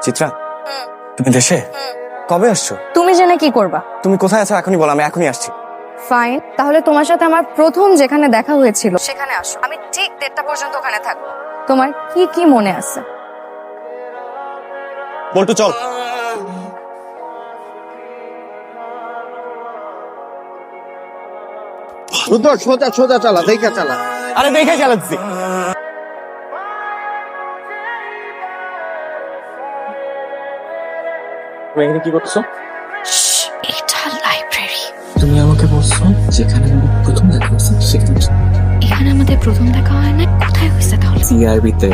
চিত্রা, তুমি দেশে কবে আসছো? তুমি জেনে কি করবা? তুমি কোথায় আছো এখনই বলো, আমি এখনই আসছি। ফাইন, তাহলে তোমার সাথে আমার প্রথম যেখানে দেখা হয়েছিল সেখানে আসো। আমি ঠিক 1:30 পর্যন্ত ওখানে থাকবো। তোমার কি কি মনে আছে? বল্টু চল। রুদ্র সোজা সোজা চালা, দেখা চালা। আরে দেখে চালাচ্ছি। তুমি এখানে কি করছো? এটা লাইব্রেরি। তুমি আমাকে বলছো যেখানে আমাদের প্রথম দেখা হয়েছে সেখানে। এখানে আমাদের প্রথম দেখা হয় না, কোথায় হয়েছে তাহলে? সিআরবিতে।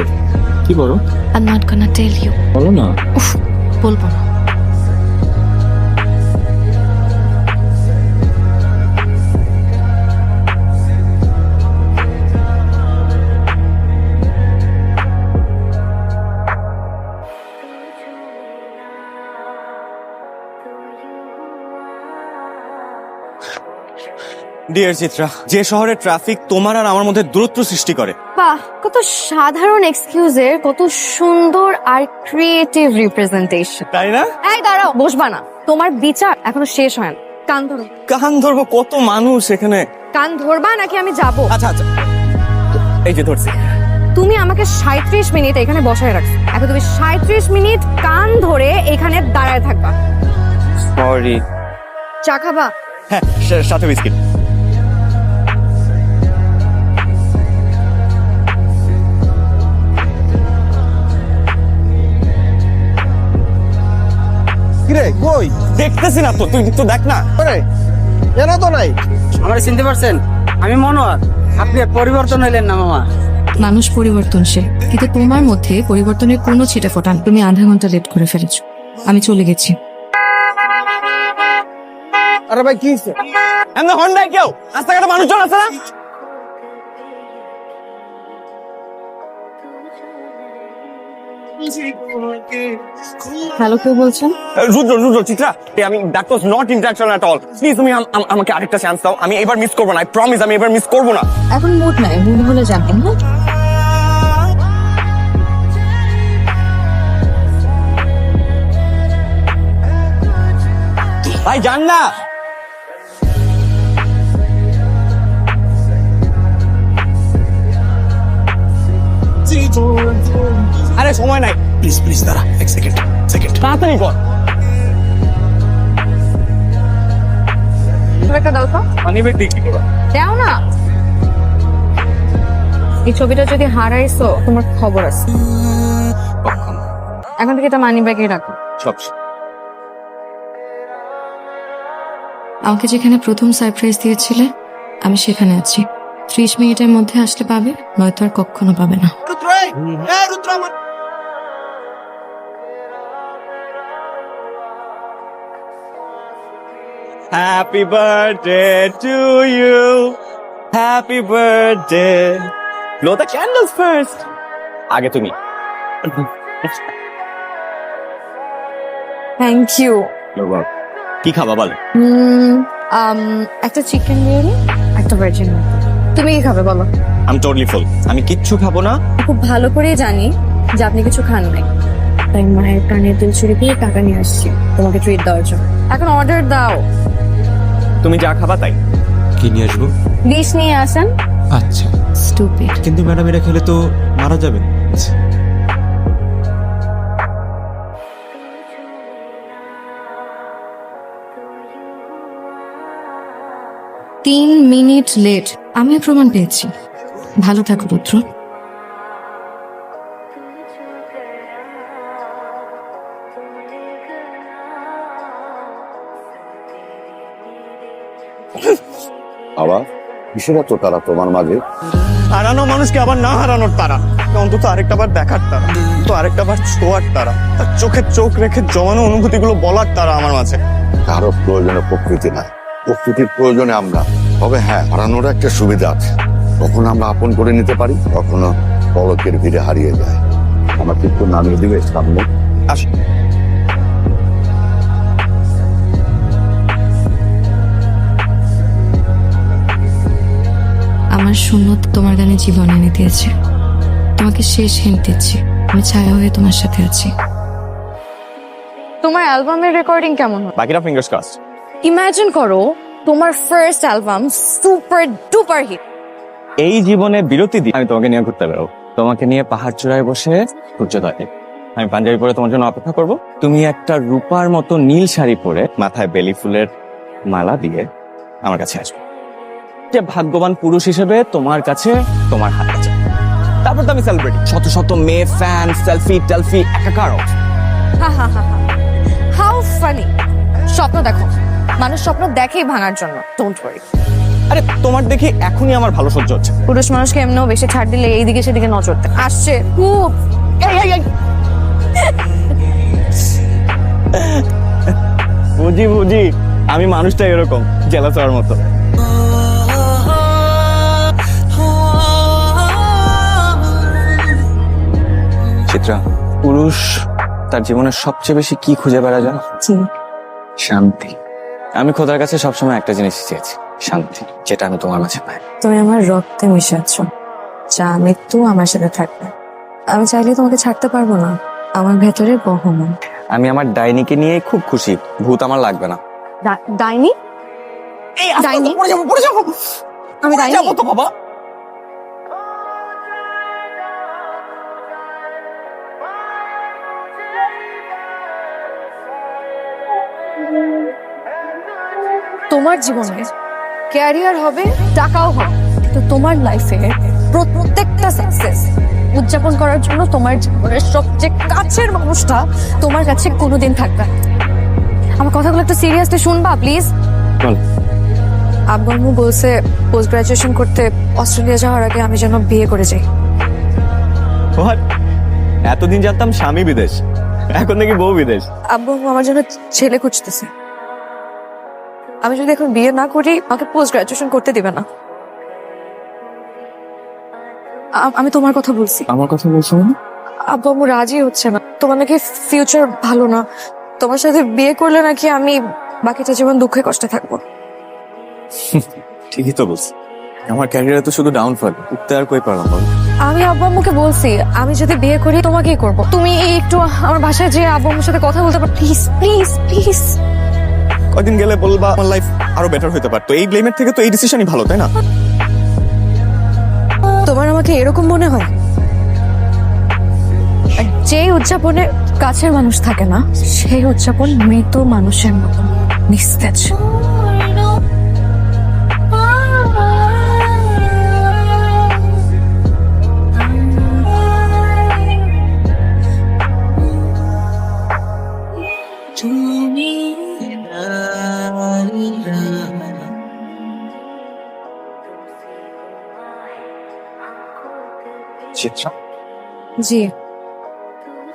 কি বলো? I'm not gonna tell you. বলো না। উফ, বলবো না। ডিয়ার চিত্রা, যে শহরের ট্রাফিক তোমার আর আমার মধ্যে দূরত্ব সৃষ্টি করে। বাহ, কত সাধারণ এক্সকিউজের কত সুন্দর আর ক্রিয়েটিভ রিপ্রেজেন্টেশন, তাই না? এই দাঁড়াও, বসবা না। তোমার বিচার এখনো শেষ হয় না। কান ধরো। কান ধরবো? কত মানুষ এখানে। কান ধরবা নাকি আমি যাব? আচ্ছা আচ্ছা, এই যে ধরছি। তুমি আমাকে 37 মিনিট এখানে বসায় রাখছো, এখন তুমি 37 মিনিট কান ধরে এখানে দাঁড়ায় থাকবা। সরি। চা খাবা? হ্যাঁ, সাথে বিস্কিট। কিরে কই? দেখতেছি না তো, তুই তো দেখ না। আরে এরা তো নাই। আমার চিনতে পারছেন? আমি মনোয়ার। আপনি পরিবর্তন হইলেন না মামা। মানুষ পরিবর্তনশীল, কিন্তু তোমার মধ্যে পরিবর্তনের কোনো ছিটে ফোটান। তুমি আধা ঘন্টা লেট করে ফেলেছো। আমি চলে গেছি। আরে ভাই কি হইছে? এমন হন্ডায় কেউ রাস্তাঘাটে মানুষজন আছে না? হ্যালো, কেউ বলছেন? রুদ্র রুদ্র চিত্রা, আমি that was not interaction at all. Please তুমি আমাকে আরেকটা চান্স দাও। আমি এবার মিস করবো না, আই প্রমিস আমি এবার মিস করবো না। এখন মুড নাই, মুড হলে জানবেন। হ্যাঁ, ভাই জান না। আরে সময় নাই, প্লিজ প্লিজ দাঁড়া, এক সেকেন্ড। তাড়াতাড়ি কর। তুমি একটা দাও তো। মানিব্যাগ দিয়ে কি করবা? দাও না। এই ছবিটা যদি হারাইছো তোমার খবর আছে। এখন থেকে এটা মানি ব্যাগে রাখো। সব আমাকে যেখানে প্রথম সারপ্রাইজ দিয়েছিলে আমি সেখানে আছি। 30 মিনিটের মধ্যে আসলে পাবে, নয়তো আর কখনো পাবে না। রুদ্র এই রুদ্র আমার Happy birthday to you. Happy birthday. Blow the candles first. আগে তুমি। Thank you. কি খাবা বলো? একটা চিকেন বিরিয়ানি, একটা ভার্জিন। তুমি কি খাবে বলো? I'm totally full. আমি কিচ্ছু খাবো না। খুব ভালো করেই জানি যে আপনি কিছু খান নাই, তাই মায়ের কানের দুল চুরি দিয়ে টাকা নিয়ে আসছি তোমাকে ট্রিট দেওয়ার জন্য। এখন অর্ডার দাও। তুমি যা খাবা তাই। কি নিয়ে আসবো? ডিশ নিয়ে আসেন। আচ্ছা, স্টুপিড। কিন্তু ম্যাডাম এরা খেলে তো মারা যাবেন। 3 মিনিট লেট, আমি প্রমাণ পেয়েছি। ভালো থাকো রুদ্র। বাবা কিসের এত তারা তোমার মাঝে? হারানো মানুষকে আবার না হারানোর তারা, অন্তত আরেকটা বার দেখার তারা, তো আরেকটা বার ছোঁয়ার তারা, তার চোখে চোখ রেখে জমানো অনুভূতিগুলো বলার তারা আমার মাঝে। কারো প্রয়োজনে প্রকৃতি নাই, প্রকৃতির প্রয়োজনে আমরা। তবে হ্যাঁ, হারানোর একটা সুবিধা আছে। কখনো আমরা আপন করে নিতে পারি, কখনো পলকের ভিড়ে হারিয়ে যায়। আমার কিন্তু নামিয়ে দিবে সামনে। আস আমার শূন্যতা তোমার গানে জীবন এনে দিয়েছে। তোমাকে শেষ হিন্ট দিচ্ছি, আমি ছায়া হয়ে তোমার সাথে আছি। তোমার অ্যালবামের রেকর্ডিং কেমন হয়? বাকিটা ফিঙ্গার্স ক্রসড। ইমাজিন করো তোমার first album super duper hit. এই জীবনে বিরতি দিয়ে আমি তোমাকে নিয়ে ঘুরতে বেরোবো, তোমাকে নিয়ে পাহাড় চূড়ায় বসে সূর্যোদয় দেখবো। আমি পাঞ্জাবি পরে তোমার জন্য অপেক্ষা করব, তুমি একটা রূপার মতো নীল শাড়ি পরে মাথায় বেলি ফুলের মালা দিয়ে আমার কাছে আসবে। যে ভাগ্যবান পুরুষ হিসেবে তোমার কাছে তোমার হাত আছে। তারপর তো আমি সেলিব্রিটি, শত শত মেয়ে, ফ্যান, সেলফি টেলফি একাকার। How funny. স্বপ্ন দেখো, মানুষ স্বপ্ন দেখেই ভাঙার জন্য। Don't worry. আরে তোমার দেখে এখনই আমার ভালো সহ্য হচ্ছে। পুরুষ মানুষকে এমনিও বেশি ছাড় দিলে এইদিকে সেদিকে নজর দেয়। আসছে খুব। বুঝি বুঝি, আমি মানুষটা এরকম জেলাস হওয়ার মতো। চিত্রা, পুরুষ তার জীবনের সবচেয়ে বেশি কি খুঁজে বেড়ায় জানো? শান্তি। আমি খোদার কাছে সবসময় একটা জিনিস চেয়েছি, শান্তি, যেটা আমি তোমার মাঝে পাই। তুমি আমার রক্তে মিশে আছো, যা মৃত্যু আমার সাথে থাকবে। আমি চাইলে তোমাকে ছাড়তে পারবো না, আমার ভেতরে বহমান। আমি আমার ডাইনিকে নিয়ে খুব খুশি, ভূত আমার লাগবে না। ডাইনি? ডাইনি? আমি ডাইনি? তো বাবা। তোমার জীবনে ক্যারিয়ার হবে, টাকাও হবে, তো তোমার লাইফে প্রত্যেকটা সাকসেস উদযাপন করার জন্য তোমার জীবনের সবচেয়ে কাছের মানুষটা তোমার কাছে কোনোদিন থাকবে না। আমার কথাগুলো একটু সিরিয়াসলি শুনবা প্লিজ। আব্বু আম্মু বলছে পোস্ট গ্রাজুয়েশন করতে অস্ট্রেলিয়া যাওয়ার আগে আমি যেন বিয়ে করে যাই। What? এতদিন জানতাম স্বামী বিদেশ, এখন নাকি বউ বিদেশ। আব্বু আম্মু আমার জন্য ছেলে খুঁজতেছে। আমি যদি এখন বিয়ে না করি আমাকে পোস্ট গ্রাজুয়েশন করতে দিবে না। আমি তোমার কথা বলছি। আমার কথা বলছো না? আব্বু আম্মু রাজি হচ্ছে না। তোমার নাকি ফিউচার ভালো না, তোমার সাথে বিয়ে করলে নাকি আমি বাকিটা জীবন দুঃখে কষ্টে থাকবো। ঠিকই তো বলছি, আমার ক্যারিয়ারে তো শুধু ডাউনফল, উঠতে আর কই পারলাম বল। আমি আব্বু আম্মুকে বলছি আমি যদি বিয়ে করি তোমাকেই করব। তুমি একটু আমার বাসায় যে আব্বু আম্মুর সাথে কথা বলতে পারো প্লিজ প্লিজ প্লিজ। কয়দিন গেলে বলবা আমার লাইফ আরো বেটার হতে পারতো। এই ব্লেমের থেকে তো এই ডিসিশনই ভালো, তাই না? তোমার আমাকে এরকম মনে হয়? আর যেই উদযাপনে কাছের মানুষ থাকে না, সেই উদযাপন মৃত মানুষের মতো নিস্তেজ। চিত্রা, জি,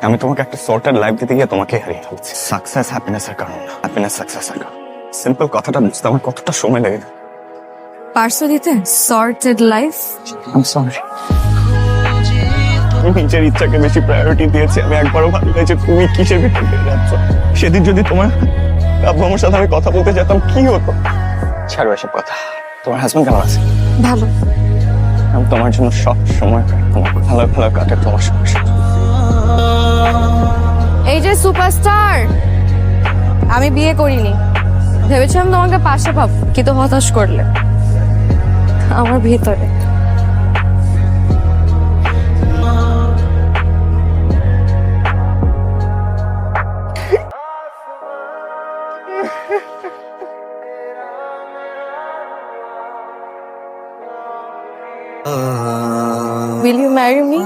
আমি তোমাকে একটা সর্টেড লাইফ দিতে গিয়ে তোমাকে হারিয়ে ফেলছি। সাকসেস হ্যাপিনেসের কারণ না, হ্যাপিনেস সাকসেসের কারণ। সিম্পল কথাটা বুঝতে আমার কতটা সময় লেগে গেল। পারসো দিতে sorted life. I am sorry. আমি নিজের ইচ্ছাকে বেশি প্রায়োরিটি দিয়েছি। আমি একবারও ভাবিনি যে তুমি কিসের ভিতর দিয়ে যাচ্ছ। সেদিন যদি তোমার আব্বু আমার সাথে আমি কথা বলতে যেতাম কি হতো? ছাড়ো এসব কথা। তোমার হাজবেন্ড কেমন আছে? ভালো। আমি তোমার জন্য সব সময় তোমার ভালো ভালো কাটে তোমার সমস্যা। এই যে সুপারস্টার, আমি বিয়ে করিনি, ভেবেছিলাম তোমাকে পাশে পাবো, কিন্তু হতাশ করলে। আমার ভিতরে Will you marry me?